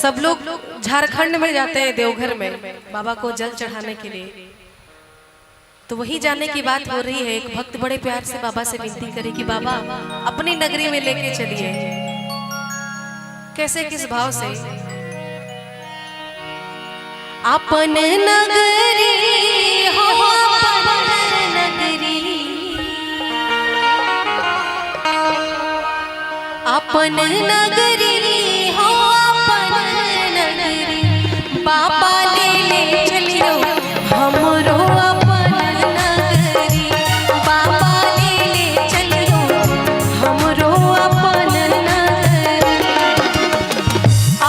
सब लोग झारखंड में जाते हैं देवघर में बाबा को जल चढ़ाने के लिए। तो वही जाने की बात हो रही है। एक भक्त बड़े प्यार से बाबा से विनती करे कि बाबा अपनी नगरी में लेके चलिए। कैसे, किस भाव से? अपन नगरी हो, अपन नगरी, अपन नगरी हो, अपन नगरी, बाबा ले चलियो हमरो अपन नगरी, बाबा ले चलियो हमरो अपन नगरी,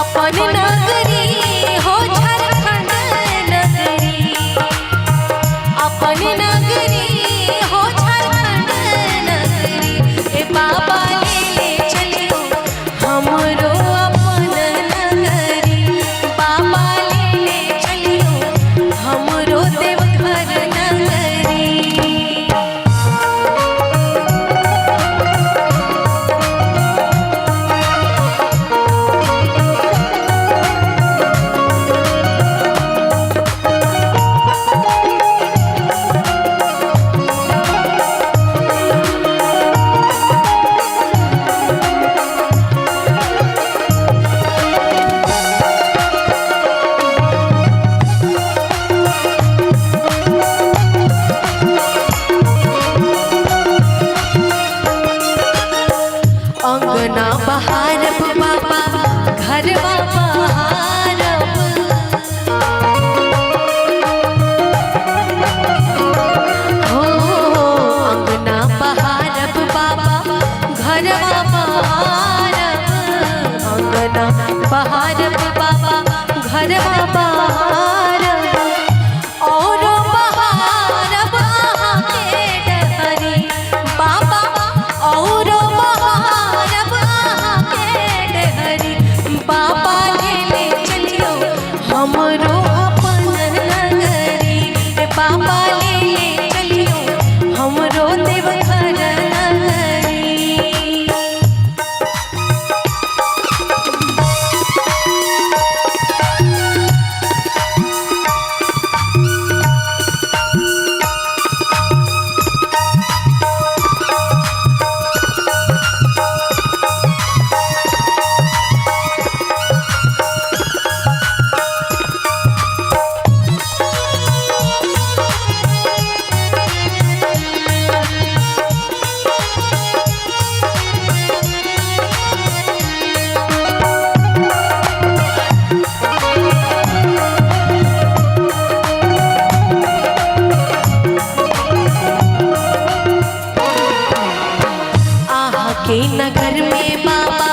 अपन नगरी हो झारखंड नगरी, अपन नगरी हो झारखंड नगरी, ए बाबा ले चलियो हमरो अपन नगरी, बाबा ले चलियो हमरो देवघर नगरी। अंगना बहारब बाबा घरवा बहारब, हो अंगना बहारब बाबा घरवा बहारब, अंगना बहारब बाबा घरवा बहारब, और बहारब आहाँ के डहरी बाबा, और बहारब आहाँ के डहरी, बाबा ले चलियो हमरो अपन नगरी, ए बाबा ले चलियो हमरो देवघर नगरी। के नगर में बाबा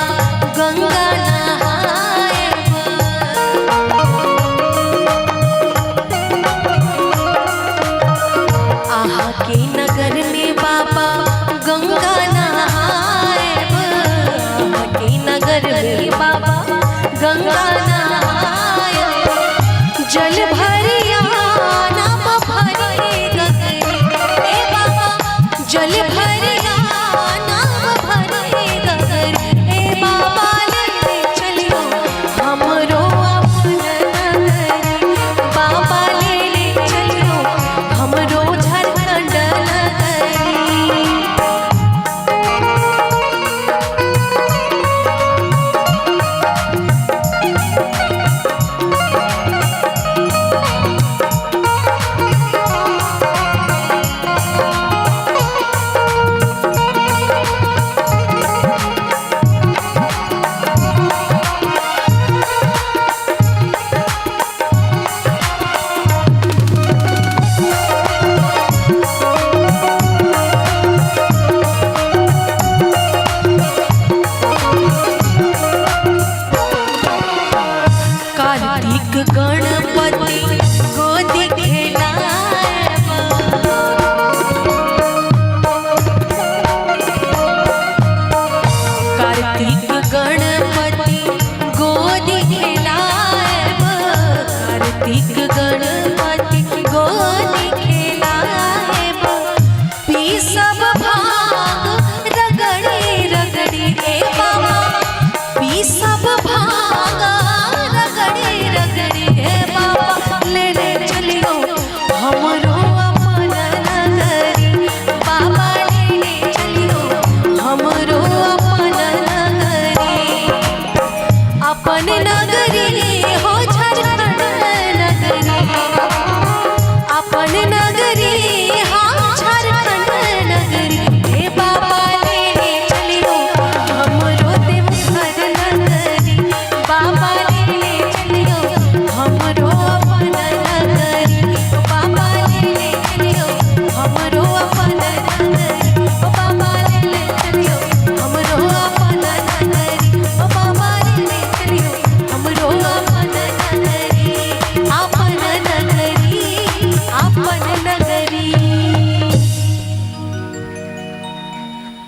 गंगा नहाएब, आहा के नगर में बाबा गंगा नहाएब, आहा के नगर में बाबा गंगा